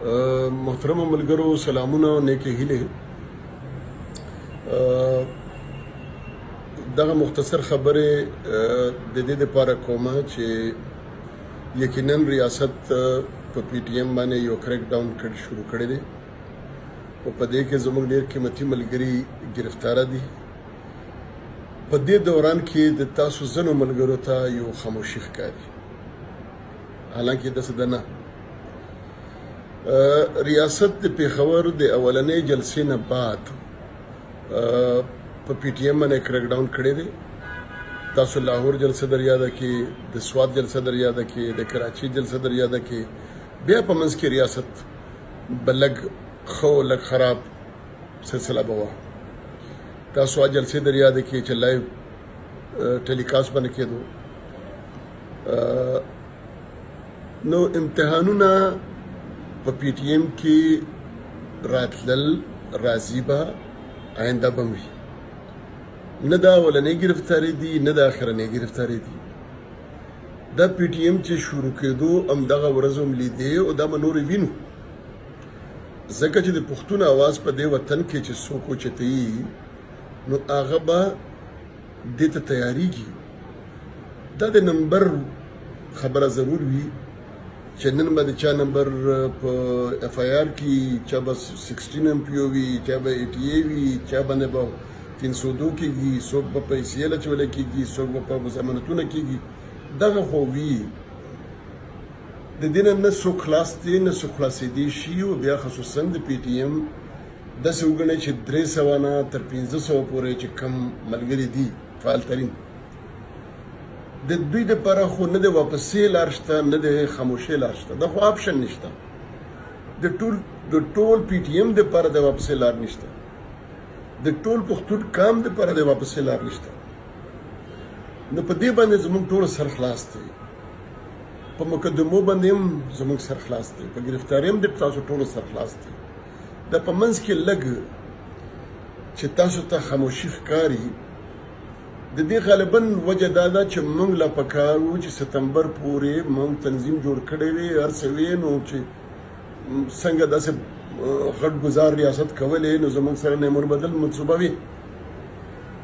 محترم ملګرو سلامونه او نیکې هیلې. دغه مختصر خبرې د دې لپاره کومه چې یقینا ریاست په پی ټی ایم باندې یو کریک ډاون شروع کړی دی او په دې کې زموږ ډېر قیمتي ملګري ګرفتاره دي. په دې دوران کې د تاسو ځینو ملګرو ته یو خاموشي ښکاري، حالانکې داسې ده نه. ریاست د پېښور د اولنۍ جلسې نه بعد په پی ټی ایم باندې کریک ډاون کړی دی. تاسو لاهور جلسه در یاده کې، د سوات جلسه در یاده کې، د کراچي جلسه در یاده کې، بیا په منځ کې ریاست به لږ ښه لږ خراب سلسله به وه. تاسو جلسې در یاده کې چې لایو ټیلیکاسټ باندې کېدو. نو امتحانونه په پی ټی ایم کې راتلل راځي به، آینده به وي. نه دا اولنۍ ګرفتاري دي، نه دا اخرنۍ ګرفتاري دي. دا پی ټی ایم چې شروع کېدو همدغه ورځ هم لیدې او دا به نورې وینو، ځکه چې د پښتون اواز په دې وطن کې چې څوک اوچتوي نو هغه به دې ته تیارېږي. دا د نمبر خبره ضرور وي چې نن به د چا نمبر په اف آی آر کې چا به 16 ایم پی او وي، چا به 80 وي، چا باندې به 302 کېږي، څوک به په ایس ایل اچولی کېږي، څوک به په ضمانتونه کېږي. دغه خو وي، د دې نه نه څوک خلاص دی نه څوک خلاصېدی شي. او بیا خصوصا د پی ټي ایم داسې وګڼئ چې 300 نه تر 1500 پورې چې کم ملګري دي فعال ترین، د دوی دپاره خو نه د واپسې لار شته نه د خاموشۍ لار شته. دا خو آپشن نشته، د ټول پی ټي ایم دپاره د واپسې لار نشته، د ټول پښتون قام دپاره د واپسې لار نشته. نو په دې باندې زموږ ټول سر خلاص دی، په مقدمو باندې هم زموږ سر خلاص دی، په ګرفتارۍ هم د تاسو ټولو سر خلاص دی. دا په منځ کې لږ چې تاسو ته خاموشي ښکاري، د دې غالبا وجه دا ده چې موږ لا پکار وو چې ستمبر پورې موږ تنظیم جوړ کړی وي، هر څه وي، نو چې څنګه داسې غټ ګزار ریاست کولی نو زموږ سره نیمون بدل منصوبه وي.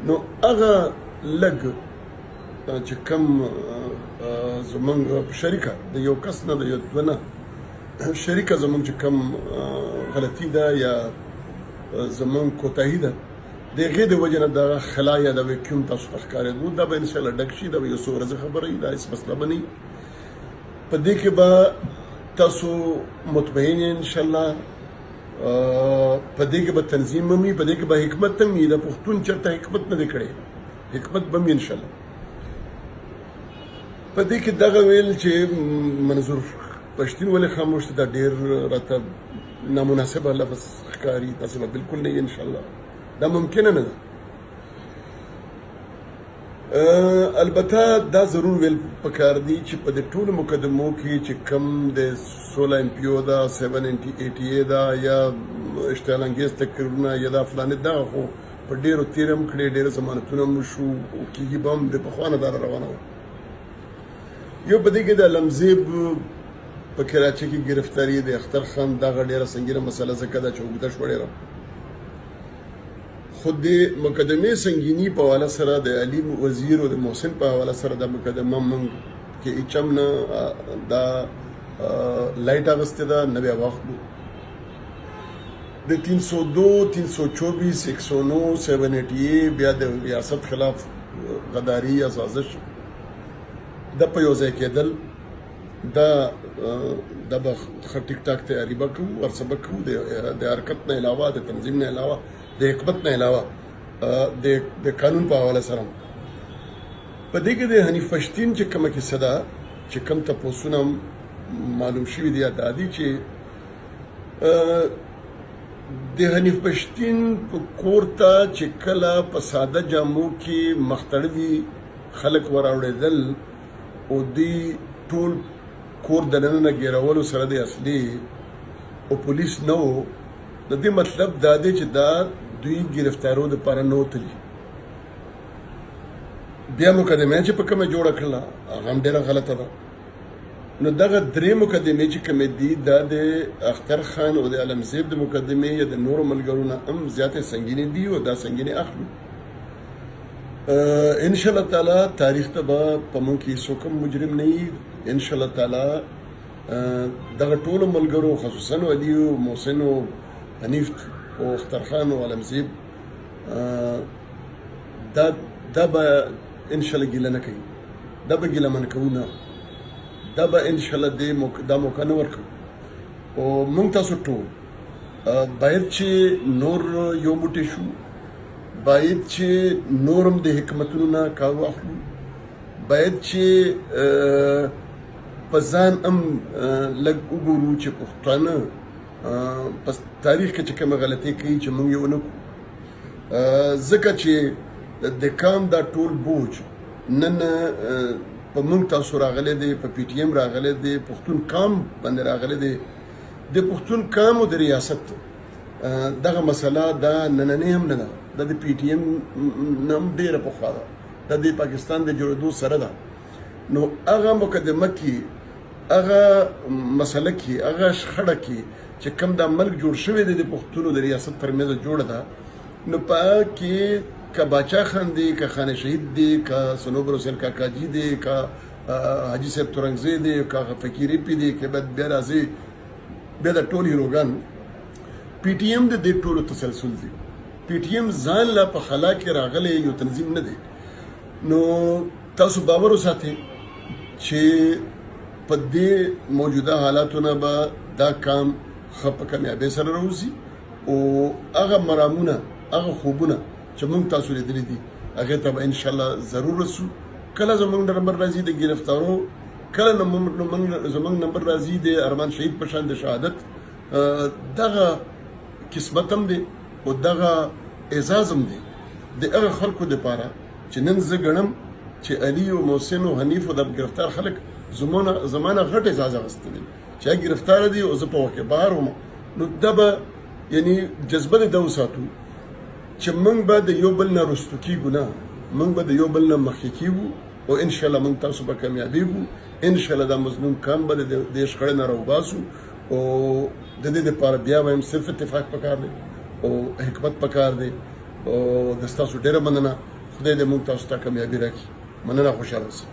نو هغه لږ چې کم زموږ شریکه د یو کس نه د یو دوه نه شریکه زموږ چې کم غلطي ده یا زموږ کوتاهي ده، د هغې د وجې نه دغه خلا یا د ویکیوم تاسو ته ښکارېدو. دا به انشاءالله ډک شي، دا به یو څو ورځې خبره وي، دا هېڅ مسله به نه وي. په دې کې به تاسو مطمئن یې انشاءالله. په دې کې به تنظیم هم وي، په دې کې به حکمت هم وي. د پښتون چېرته حکمت نه دی کړی، حکمت به هم وي انشاءالله. په دې کې دغه ویل چې منظور پښتین ولې خاموش دی، دا ډېر راته نامناسبه لفظ ښکاري. داسې به بلکل نه وي انشاءالله، دا ممکنه نه ده. البته دا ضرور ویل پکار دي چې په دې ټولو مقدمو کې چې کم د 16 ایم پی او ده، 780 ده، یا اشتعال انګیز تقریرونه، یا دا فلانې، دغه خو په ډېرو تېر هم کړی، ډېر ضمانتونه هم وشو او کېږي به هم. د پخوا نه دا روانه وه. یو په دې کې د لمزیب په کراچۍ کې ګرفتاري د اختر خان، دغه ډېره سنګینه مسله ځکه ده چې اوږده شوه ډېره. خو د مقدمې سنګیني په حواله سره د علي وزیر او د محسن په حواله سره دا مقدمه موږ کې هېڅ هم نه دا لایټ اخیستې ده، نه بیا واخلو. د 302، 324، 109، 780 بیا د ریاست خلاف غداري یا سازش دا په یو ځای کېدل، دا به ښه ټیک ټاک تیاري به کوو، هر څه به کوو. د حرکت نه علاوه، د تنظیم نه علاوه، د حکمت نه علاوه، د قانون په حواله سره. په دې کې د حنیف پښتین چې کومه کیسه ده، چې کوم تپوسونه معلوم شوي دي، دا دي چې د حنیف پښتین په کور ته چې کله په ساده جامو کې مختړوي خلک وراوړېدل او دوی ټول کور دننه ګیرولو سره د اصلي او پولیس نه و. د دې مطلب دا دی چې دا دوی ګرفتارو دپاره نه وتلي. بیا مقدمه چې په کومه جوړه کړله هغه هم ډېره غلطه ده. نو دغه درې مقدمې چې کومې دي دا د اختر خان او د علمزیب د مقدمې یا د نورو ملګرو نه هم زیاتې سنګینې دي او دا سنګینې اخلو. ان شاء الله تعالی تاریخ ته به په موږ کې څوک هم مجرم نه وي. ان شاء الله تعالی دغه ټولو ملګرو خصوصا علي او محسن او حنیف او اختر خان او علمزیب دا به ان شاء الله ګیله نه کوي، دا به ګیله من کوو نه، دا به ان شاء الله دا موقع نه ورکوو. او موږ تاسو ټول باید چې نور یو موټی شو، باید چې نورم د حکمتونو نه کار واخلو، باید چې په ځان هم لږ وګورو چې پښتانه په تاریخ کې چې کومه غلطۍ کوي چې موږ یې ونه کړو. ځکه چې د کام دا ټول بوج نن په موږ تاسو راغلی دی، په پی ټي ایم راغلی دی، پښتون کام باندې راغلی دی. د پښتون کام او د ریاست دغه مسله دا نننۍ هم نه ده، دا د پی ټي ایم نه هم ډېره پخوا ده، دا د پاکستان د جوړېدو سره ده. نو هغه مقدمه کې، هغه مسله کې، هغه شخړه کې چې کوم دا ملک جوړ شوی دی د پښتونو د ریاست ترمنځ جوړه ده، نو په هغه کې که باچا خان دی، که خان شهید دی، که صنوبر حسین کاکاجي دی، که حاجي صاحب تورنګزی دی، که فقیر ایپي دی، که بیا راځي بیا د ټول هیروګان پی ټي ایم د دې ټولو تسلسل دی. پی ټي ایم ځان لا په خلا کې راغلی یو تنظیم نه دی. نو تاسو باور وساتئ چې په دې موجوده حالاتو نه به دا کام ښه په کامیابۍ سره راوځي او هغه مرامونه، هغه خوبونه چې موږ تاسو لیدلي دي هغې ته به انشاءالله ضرور رسو. کله زموږ نمبر راځي د ګرفتارو، کله زموږ نمبر راځي د ارمان شهید په شان د شهادت. دغه قسمت هم دی او دغه اعزاز هم دی د هغه خلکو دپاره چې نن زه ګڼم چې علي او محسن او حنیف او د ګرفتار خلک زمانه غټ اعزاز اخیستی دی چې هغه ګرفتاره دي او زه په واقع بهر وم. نو دا به یعنې جذبه د ده وساتو چې موږ به د یو بل نه رستو کېږو نه، موږ به د یو بل نه مخکې کېږو او انشاءالله موږ تاسو به کامیابېږو. انشاءالله دا مظلوم کام به د دې شخړې نه راوباسو او د دې دپاره بیا وایم صرف اتفاق پکار دی او حکمت پکار دی. او د ستاسو ډېره مننه، خدای دې موږ تاسو ته کامیابي راکړي. مننه، خوشحاله اوسئ.